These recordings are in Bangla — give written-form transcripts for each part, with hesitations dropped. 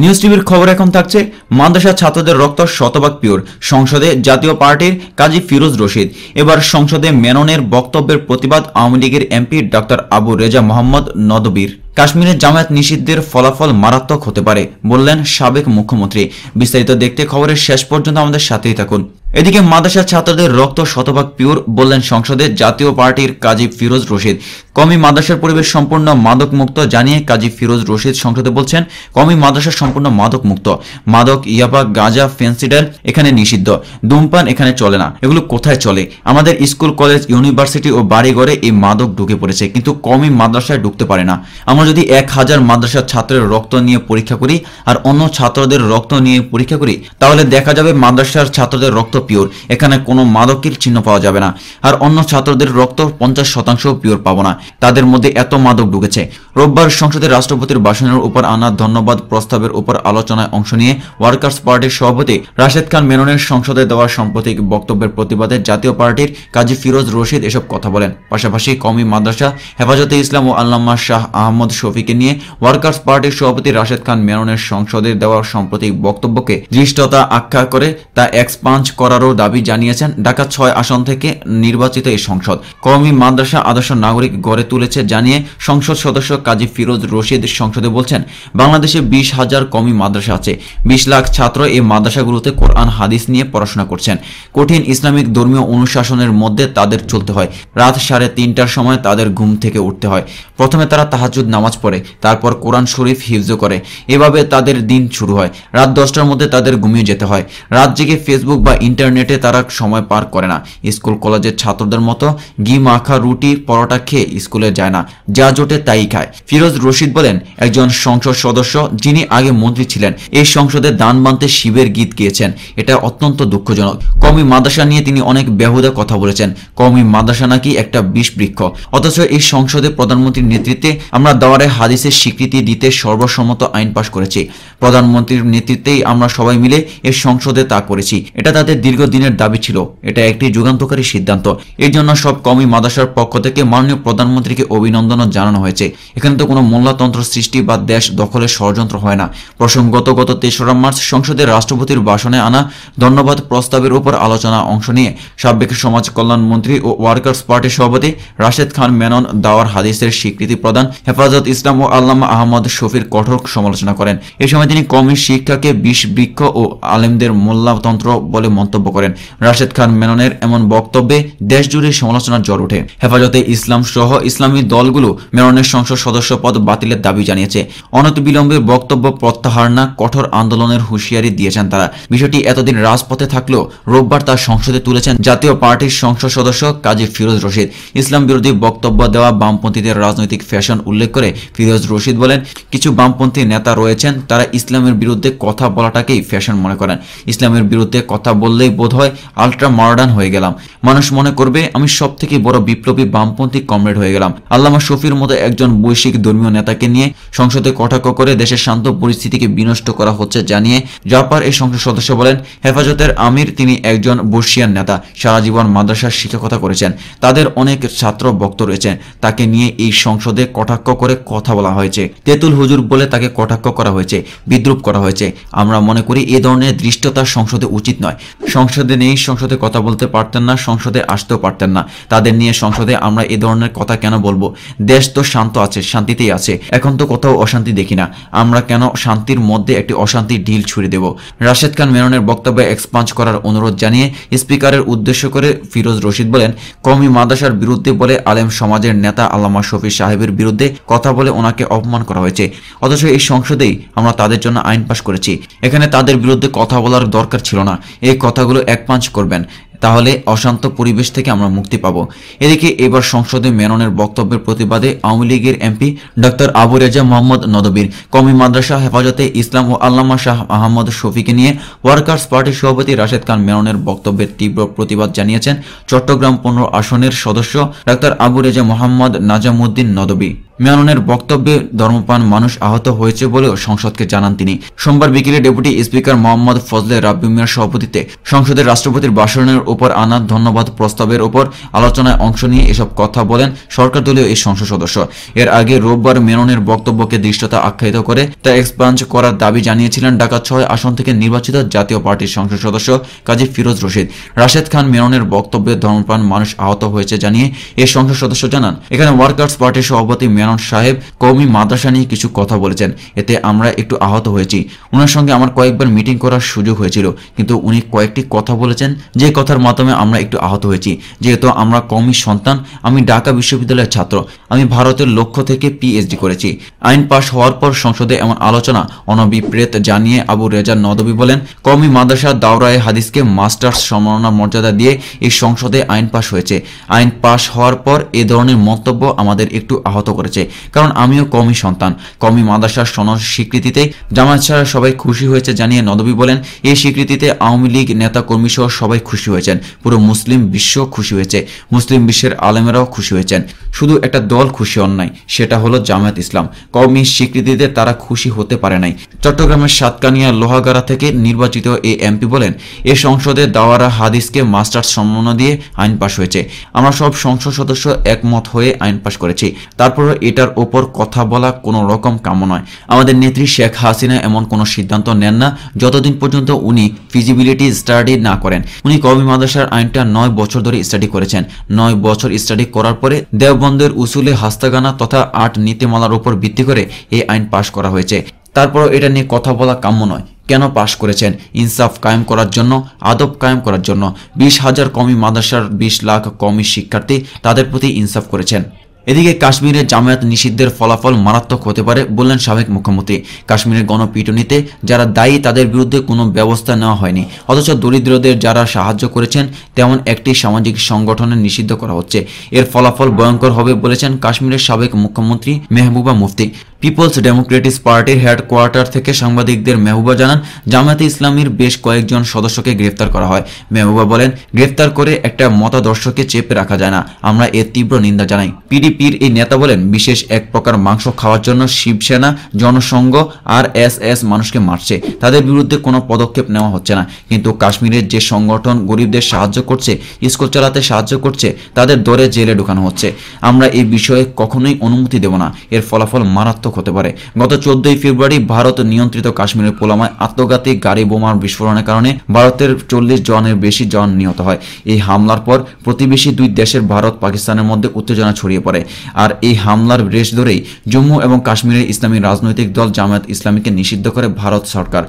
নিউজ টিভির খবর এখন থাকছে মাদ্রাসা ছাত্রদের রক্ত শতভাগ পিওর, সংসদে জাতীয় পার্টির কাজী ফিরোজ রশিদ। এবার সংসদে মেননের বক্তব্যের প্রতিবাদ আওয়ামী লীগের এমপি ডক্টর আবু রেজা মোহাম্মদ নদবীর। কাশ্মীরে জামায়াত নিষিদ্ধের ফলাফল মারাত্মক হতে পারে বললেন সাবেক মুখ্যমন্ত্রী। বিস্তারিত দেখতে খবরের শেষ পর্যন্ত আমাদের সাথেই থাকুন। এদিকে মাদ্রাসা ছাত্রদের রক্ত শতভাগ পিওর বললেন সংসদে জাতীয় পার্টির কাজী ফিরোজ রশিদ। কওমি মাদ্রাসার পরিবেশ সম্পূর্ণ মাদক মুক্ত জানিয়ে কাজী ফিরোজ রশিদ সংসদে বলছেন, কওমি মাদ্রাসা সম্পূর্ণ মাদক মুক্ত। মাদক, ইয়াবা, গাঁজা, ফেন্সিডাল এখানে নিষিদ্ধ। ধূমপান এখানে চলে না। এগুলো কোথায় চলে? আমাদের স্কুল, কলেজ, ইউনিভার্সিটি ও বাড়িঘরে এই মাদক ঢুকে পড়েছে, কিন্তু কওমি মাদ্রাসায় ঢুকতে পারে না। আমরা যদি 1000 মাদ্রাসার ছাত্রের রক্ত নিয়ে পরীক্ষা করি আর অন্য ছাত্রদের রক্ত নিয়ে পরীক্ষা করি, তাহলে দেখা যাবে মাদ্রাসার ছাত্রদের রক্ত পিওর, এখানে কোনো মাদকের চিহ্ন পাওয়া যাবে না। আর অন্য ছাত্রদের রক্ত 50% পিওর পাবো না, তাদের মধ্যে এত মাদক ঢুকেছে। রোববার সংসদে রাষ্ট্রপতির ভাষণের উপর আনা ধন্যবাদ প্রস্তাবের উপর আলোচনায় অংশ নিয়ে ওয়ার্কার্স পার্টির সভাপতি রাশেদ খান মেননের সংসদে দেওয়া সাম্প্রতিক বক্তব্যের প্রতিবাদে জাতীয় পার্টির কাজী ফিরোজ রশিদ এসব কথা বলেন। পাশাপাশি কওমি মাদ্রাসা হেফাজতে ইসলাম ও আল্লামা শাহ আহমদ শফিকে নিয়ে ওয়ার্কার্স পার্টির সভাপতি রাশেদ খান মেননের সংসদে দেওয়া সাম্প্রতিক বক্তব্যকে ধৃষ্টতা আখ্যা করে তা এক্সপাঞ্জ করারও দাবি জানিয়েছেন। ঢাকা 6 আসন থেকে নির্বাচিত এই সংসদ কওমি মাদ্রাসা আদর্শ নাগরিক গড়ে তুলেছে জানিয়ে সংসদ সদস্য কাজী ফিরোজ রশিদ সংসদে বলছেন, বাংলাদেশে 20,000 কওমি মাদ্রাসা আছে। 20 লাখ ছাত্র এই মাদ্রাসাগুলোতে কোরআন হাদিস নিয়ে পড়াশোনা করছেন। কঠিন ইসলামিক ধর্মীয় অনুশাসনের মধ্যে তাদের চলতে হয়। রাত 3:30টার সময় তাদের ঘুম থেকে উঠতে হয়। প্রথমে তারা তাহাজ্জুদ নামাজ পড়ে, তারপর কোরআন শরীফ হিফজ করে। এভাবে তাদের দিন শুরু হয়। রাত 10টার মধ্যে তাদের ঘুমিয়ে যেতে হয়। রাত জেগে ফেসবুক বা ইন্টারনেটে তারা সময় পার করে না। স্কুল কলেজের ছাত্রদের মতো ঘি মাখা রুটি পরোটা খেয়ে স্কুলে যায় না, যা জোটে তাই খায়। ফিরোজ রশিদ বলেন, একজন সংসদ সদস্য যিনি আগে মন্ত্রী ছিলেন এই সংসদে দান বানতে শিবের গীত গিয়েছেন। এটা অত্যন্ত দুঃখজনক। কওমি মাদ্রাসা নিয়ে তিনি অনেক বেহুদা কথা বলেছেন। কওমি মাদ্রাসা নাকি একটা বিষ বৃক্ষ, অথচ এই সংসদে প্রধানমন্ত্রীর নেতৃত্বে আমরা দাওয়ারে হাদিসের স্বীকৃতি দিতে সর্বসম্মত আইন পাশ করেছি। প্রধানমন্ত্রীর নেতৃত্বেই আমরা সবাই মিলে এই সংসদে তা করেছি। এটা তাদের দীর্ঘদিনের দাবি ছিল। এটা একটি যুগান্তকারী সিদ্ধান্ত। এর জন্য সব কওমি মাদ্রাসার পক্ষ থেকে মাননীয় প্রধানমন্ত্রীকে অভিনন্দনও জানানো হয়েছে। এখানে তো কোনো মোল্লাতন্ত্র সৃষ্টি বা দেশ দখলের ষড়যন্ত্র হয় না। প্রসঙ্গত গত 3রা মার্চ সংসদে রাষ্ট্রপতির ভাষণে আনা ধন্যবাদ প্রস্তাবের উপর আলোচনা অংশ নিয়ে সাবেক সমাজ কল্যাণ মন্ত্রী ও ওয়ার্কার্স পার্টির সভাপতি রাশেদ খান মেনন দাওয়ার হাদিসের স্বীকৃতি প্রদান, হেফাজত ইসলাম ও আল্লামা আহমদ শফির কঠোর সমালোচনা করেন। এ সময় তিনি কওমি শিক্ষাকে বিষ বৃক্ষ ও আলেমদের মোল্লাতন্ত্র বলে মন্তব্য করেন। রাশেদ খান মেননের এমন বক্তব্যে দেশজুড়ে সমালোচনার জ্বর ওঠে। হেফাজতে ইসলাম সহ ইসলামী দলগুলো মেননের সংসদ সদস্য পদ বাতিলের দাবি জানিয়েছে। অনতিবিলম্বে বক্তব্য প্রত্যাহার না কঠোর আন্দোলনের হুঁশিয়ারি দিয়েছেন তারা। বিষয়টি এতদিন রাজপথে থাকলেও রোববার তার সংসদে তুলেছেন জাতীয় পার্টির সংসদ সদস্য কাজী ফিরোজ রশিদ। ইসলাম বিরোধী বক্তব্য দেওয়া বামপন্থীদের রাজনৈতিক ফ্যাশন উল্লেখ করে ফিরোজ রশিদ বলেন, কিছু বামপন্থী নেতা রয়েছেন তারা ইসলামের বিরুদ্ধে কথা বলাটাকেই ফ্যাশন মনে করেন। ইসলামের বিরুদ্ধে কথা বললেই বোধ হয় আলট্রা মডার্ন হয়ে গেলাম। মানুষ মনে করবে আমি সব থেকে বড় বিপ্লবী বামপন্থী কমরেড হয়ে গেলাম। আল্লামা শফির মতো একজন বৈশ্বিক ধর্মীয় নেতাকে নিয়ে সংসদে কটাক্ষ করে দেশের শান্ত পরিস্থিতিকে বিনষ্ট করা হচ্ছে জানিয়ে জাপার এই সংসদ সদস্য বলেন, হেফাজতের আমির তিনি একজন বর্ষিয়ান নেতা, সারা জীবন মাদ্রাসার শিক্ষকতা করেছেন। তাদের অনেক ছাত্র ভক্ত রয়েছেন। তাকে নিয়ে এই সংসদে কটাক্ষ করে কথা বলা হয়েছে। তেতুল হুজুর বলে তাকে কটাক্ষ করা হয়েছে, বিদ্রুপ করা হয়েছে। আমরা মনে করি এ ধরনের দৃষ্টতা সংসদে উচিত নয়। সংসদে নেই, সংসদে কথা বলতে পারতেন না, সংসদে আসতেও পারতেন না। তাদের নিয়ে সংসদে আমরা এ ধরনের কথা কেন বলবো? দেশ তো শান্ত আছে, শান্তিতেই আছে। এখন তো কোথাও অশান্তি দেখি না। আমরা কেন শান্তির মধ্যে একটি অশান্তির ঢিল ছুড়ে দেব? রাশেদ খান মেননের বক্তব্যে এক্সপাঞ্জ করার অনুরোধ জানিয়ে স্পিকারের উদ্দেশ্য করে ফিরোজ রশিদ বলেন, কওমি মাদ্রাসার বিরুদ্ধে বলে আলেম সমাজের নেতা আল্লামা শফি সাহেবের বিরুদ্ধে কথা বলে ওনাকে অপমান করা হয়েছে। অথচ এই সংসদেই আমরা তাদের জন্য আইন পাশ করেছি। এখানে তাদের বিরুদ্ধে কথা বলার দরকার ছিল না। এই কথাগুলো এক্সপাঞ্জ করবেন, তাহলে অশান্ত পরিবেশ থেকে আমরা মুক্তি পাব। এদিকে এবার সংসদে মেননের বক্তব্যের প্রতিবাদে আওয়ামী লীগের এমপি ডক্টর আবু রেজা মোহাম্মদ নদবীর কওমি মাদ্রাসা হেফাজতে ইসলাম ও আল্লামা শাহ আহমদ শফিকে নিয়ে ওয়ার্কার্স পার্টির সভাপতি রাশেদ খান মেননের বক্তব্যের তীব্র প্রতিবাদ জানিয়েছেন চট্টগ্রাম 15 আসনের সদস্য ডক্টর আবু রেজা মোহাম্মদ নাজামুদ্দিন নদবী। মেননের বক্তব্যে ধর্মপ্রাণ মানুষ আহত হয়েছে বলেও সংসদকে জানান তিনি। সোমবার বিকেলে ডেপুটি স্পিকার মোহাম্মদ ফজলে রাব্বি মিয়ার সভাপতিত্বে সংসদের রাষ্ট্রপতির ভাষণের উপর আনা ধন্যবাদ প্রস্তাবের উপর আলোচনায় অংশ নিয়ে এসব কথা বলেন সরকার দলীয় এই সংসদ সদস্য। এর আগে রোববার মেননের বক্তব্যকে দৃষ্টতা আখ্যায়িত করে তা এক্সপাঞ্জ করার দাবি জানিয়েছিলেন ঢাকা ৬ আসন থেকে নির্বাচিত জাতীয় পার্টির সংসদ সদস্য কাজী ফিরোজ রশিদ। রাশেদ খান মেননের বক্তব্যে ধর্মপ্রাণ মানুষ আহত হয়েছে জানিয়ে এই সংসদ সদস্য জানান, এখানে ওয়ার্কার্স পার্টির সভাপতি মেনন সাহেব কওমি মাদ্রাসা নিয়ে কিছু কথা বলেছেন, এতে আমরা একটু আহত হয়েছি। ওনার সঙ্গে আমার কয়েকবার মিটিং করার সুযোগ হয়েছিল, কিন্তু উনি কয়েকটি কথা বলেছেন যে কথার মাধ্যমে আমরা একটু আহত হয়েছি। যেহেতু আমরা কওমি সন্তান, আমি ঢাকা বিশ্ববিদ্যালয়ের ছাত্র, আমি ভারতের লক্ষ্য থেকে পিএইচডি করেছি। আইন পাশ হওয়ার পর সংসদে এমন আলোচনা অনভিপ্রেত জানিয়ে আবু রেজা নদভী বলেন, কওমি মাদ্রাসা দাওরায়ে হাদিসকে মাস্টার্স সম্মাননা মর্যাদা দিয়ে এই সংসদে আইন পাশ হয়েছে। আইন পাশ হওয়ার পর এ ধরনের মন্তব্য আমাদের একটু আহত করেছে, কারণ আমিও কওমি সন্তান। কওমি মাদ্রাসার সনদ স্বীকৃতিতে জামায়াত ছাড়া সবাই খুশি হয়েছে জানিয়ে নদভী বলেন, এই স্বীকৃতিতে আওয়ামী লীগ নেতা কর্মী সহ সবাই খুশি হয়েছেন, পুরো মুসলিম বিশ্ব খুশি হয়েছে, মুসলিম বিশ্বের আলেমেরাও খুশি হয়েছেন। শুধু একটা দল খুশি হন নাই, সেটা হলো জামায়াত ইসলাম। কওমি স্বীকৃতিতে তারা খুশি হতে পারে নাই। চট্টগ্রামের সাতকানিয়া লোহাগাড়া থেকে নির্বাচিত এই এমপি বলেন, এ সংসদে দাওয়ারা হাদিসকে মাস্টার্স সম্মাননা দিয়ে আইন পাশ হয়েছে। আমরা সব সংসদ সদস্য একমত হয়ে আইন পাশ করেছি। তারপরও এটার ওপর কথা বলা কোনো রকম কাম্য নয়। আমাদের নেত্রী শেখ হাসিনা এমন কোনো সিদ্ধান্ত নেন না যতদিন পর্যন্ত উনি ফিজিবিলিটি স্টাডি না করেন। উনি কওমি মাদ্রাসার আইনটা 9 বছর ধরে স্টাডি করেছেন। 9 বছর স্টাডি করার পরে দেওবন্দের উসুলে হাস্তাগানা তথা 8 নীতিমালার উপর ভিত্তি করে এই আইন পাশ করা হয়েছে। তারপরও এটা নিয়ে কথা বলা কাম্য নয়। কেন পাশ করেছেন? ইনসাফ কায়েম করার জন্য, আদব কায়েম করার জন্য। 20,000 কওমি মাদ্রাসার 20 লাখ কওমি শিক্ষার্থী, তাদের প্রতি ইনসাফ করেছেন। এদিকে কাশ্মীরে জামায়াত নিষিদ্ধের ফলাফল মারাত্মক হতে পারে বললেন সাবেক মুখ্যমন্ত্রী। কাশ্মীরের গণপিটুনিতে যারা দায়ী তাদের বিরুদ্ধে কোনো ব্যবস্থা নেওয়া হয়নি, অথচ দরিদ্রদের যারা সাহায্য করেছেন তেমন একটি সামাজিক সংগঠনের নিষিদ্ধ করা হচ্ছে। এর ফলাফল ভয়ঙ্কর হবে বলেছেন কাশ্মীরের সাবেক মুখ্যমন্ত্রী মেহবুবা মুফতি। পিপলস ডেমোক্রেটিক পার্টির হেডকোয়ার্টার থেকে সাংবাদিকদের মেহবুবা জানান, জামায়াতে ইসলামীর বেশ কয়েকজন সদস্যকে গ্রেফতার করা হয়। মেহবুবা বলেন, গ্রেফতার করে একটা মতাদর্শকে চেপে রাখা যায় না, আমরা এর তীব্র নিন্দা জানাই। পিডিপির এই নেতা বলেন, বিশেষ এক প্রকার মাংস খাওয়ার জন্য শিবসেনা, জনসংঘ আর এস মানুষকে মারছে, তাদের বিরুদ্ধে কোনো পদক্ষেপ নেওয়া হচ্ছে না। কিন্তু কাশ্মীরের যে সংগঠন গরিবদের সাহায্য করছে, স্কুল চালাতে সাহায্য করছে, তাদের দরে জেলে ঢুকানো হচ্ছে। আমরা এই বিষয়ে কখনোই অনুমতি দেব না, এর ফলাফল মারাত্মক হতে পারে। গত 14 ফেব্রুয়ারি ভারত নিয়ন্ত্রিত কাশ্মীরের পুলওয়ামায় আত্মঘাতী গাড়ি বোমার বিস্ফোরণের কারণে ভারতের 40 জনের বেশি জন নিহত হয়। এই হামলার পর প্রতিবেশী দুই দেশের ভারত পাকিস্তানের মধ্যে উত্তেজনা ছড়িয়ে পড়ে। আর এই হামলার রেশ ধরেই জম্মু এবং কাশ্মীরের ইসলামী রাজনৈতিক দল জামায়াত ইসলামীকে নিষিদ্ধ করে ভারত সরকার।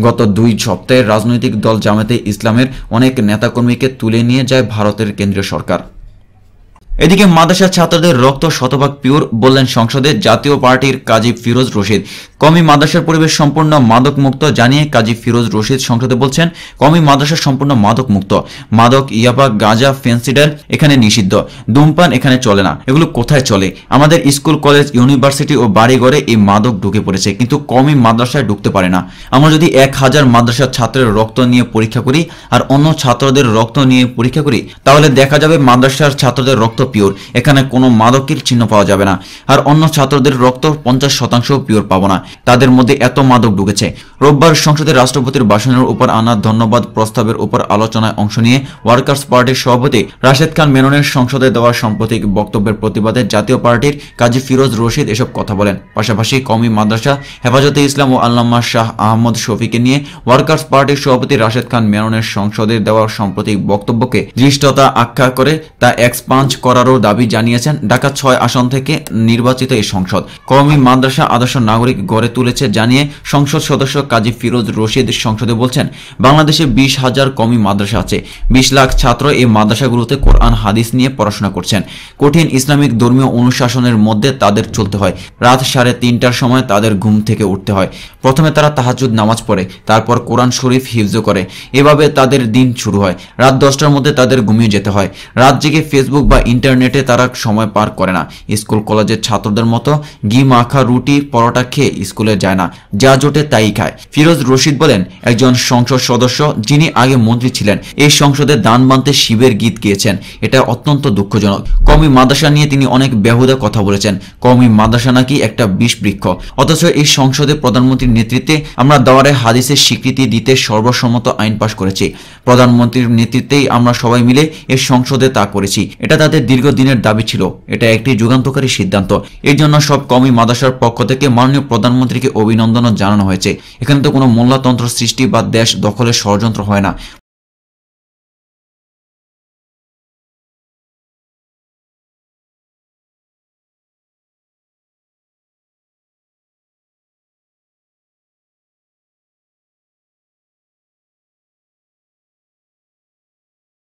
গত 2 সপ্তাহে রাজনৈতিক দল জামায়াতে ইসলামের অনেক নেতাকর্মীকে তুলে নিয়ে যায় ভারতের কেন্দ্রীয় সরকার। এদিকে মাদ্রাসা ছাত্রদের রক্ত শতভাগ পিওর বললেন সংসদে জাতীয় পার্টির কাজী ফিরোজ রশিদ। কওমি মাদ্রাসার পরিবেশ সম্পূর্ণ মাদক মুক্ত জানিয়ে কাজী ফিরোজ রশিদ সংসদে বলছেন, কওমি মাদ্রাসা সম্পূর্ণ মাদক মুক্ত। মাদক, ইয়াবা, গাঁজা, ফেন্সিডাল এখানে নিষিদ্ধ। ধূমপান এখানে চলে না। এগুলো কোথায় চলে? আমাদের স্কুল, কলেজ, ইউনিভার্সিটি ও বাড়িঘরে এই মাদক ঢুকে পড়েছে, কিন্তু কওমি মাদ্রাসায় ঢুকতে পারে না। আমরা যদি 1000 মাদ্রাসার ছাত্রের রক্ত নিয়ে পরীক্ষা করি আর অন্য ছাত্রদের রক্ত নিয়ে পরীক্ষা করি, তাহলে দেখা যাবে মাদ্রাসার ছাত্রদের রক্ত পিওর, এখানে কোনো মাদকের চিহ্ন পাওয়া যাবে না। আর অন্য ছাত্রদের রক্ত 50% পিওর পাবো না, তাদের মধ্যে এত মাদক ঢুকেছে। রোববার সংসদে রাষ্ট্রপতির ভাষণের উপর আনা ধন্যবাদ প্রস্তাবের উপর আলোচনায় অংশ নিয়ে ওয়ার্কার্স পার্টির সভাপতি রাশেদ খান মেননের সংসদে দেওয়া সাম্প্রতিক বক্তব্যের প্রতিবাদে জাতীয় পার্টির কাজী ফিরোজ রশিদ এসব কথা বলেন। পাশাপাশি কওমি মাদ্রাসা, হেফাজতে ইসলাম ও আল্লামা শাহ আহমদ শফিকে নিয়ে ওয়ার্কার্স পার্টির সভাপতি রাশেদ খান মেননের সংসদে দেওয়া সাম্প্রতিক বক্তব্যকে ধৃষ্টতা আখ্যা করে তা এক্সপাঞ্জ করারও দাবি জানিয়েছেন ঢাকা 6 আসন থেকে নির্বাচিত এই সংসদ। কওমি মাদ্রাসা আদর্শ নাগরিক গড়ে তুলেছে জানিয়ে সংসদ সদস্য কাজী ফিরোজ রশিদ সংসদে বলছেন, বাংলাদেশে 20,000 কওমি মাদ্রাসা আছে। 20 লাখ ছাত্র এই মাদ্রাসাগুলোতে কোরআন হাদিস নিয়ে পড়াশোনা করছেন। কঠিন ইসলামিক ধর্মীয় অনুশাসনের মধ্যে তাদের চলতে হয়। রাত 3:30টার সময় তাদের ঘুম থেকে উঠতে হয়। প্রথমে তারা তাহাজ্জুদ নামাজ পড়ে, তারপর কোরআন শরীফ হিফজ করে। এভাবে তাদের দিন শুরু হয়। রাত 10টার মধ্যে তাদের ঘুমিয়ে যেতে হয়। রাত জেগে ফেসবুক বা ইন্টারনেটে তারা সময় পার করে না। স্কুল কলেজের ছাত্রদের মতো ঘি মাখা রুটি পরোটা খেয়ে স্কুলে যায় না, যা জোটে তাই খায়। ফিরোজ রশিদ বলেন, একজন সংসদ সদস্য যিনি আগে মন্ত্রী ছিলেন এই সংসদে দান বানতে শিবের গীত গিয়েছেন, এটা অত্যন্ত দুঃখজনক। কওমি মাদ্রাসা নিয়ে তিনি অনেক বেহুদা কথা বলেছেন। কওমি মাদ্রাসা নাকি একটা বিষ বৃক্ষ, অথচ এই সংসদে প্রধানমন্ত্রীর নেতৃত্বে আমরা দাওয়ারে হাদিসের স্বীকৃতি দিতে সর্বসম্মত আইন পাশ করেছি। প্রধানমন্ত্রীর নেতৃত্বেই আমরা সবাই মিলে এই সংসদে তা করেছি। এটা তাদের দীর্ঘদিনের দাবি ছিল, এটা একটি যুগান্তকারী সিদ্ধান্ত। এর জন্য সব কওমি মাদ্রাসার পক্ষ থেকে মাননীয় প্রধানমন্ত্রীকে অভিনন্দনও জানানো হয়েছে। এখানে তো কোনো মোল্লাতন্ত্র সৃষ্টি বা দেশ দখলের ষড়যন্ত্র হয় না।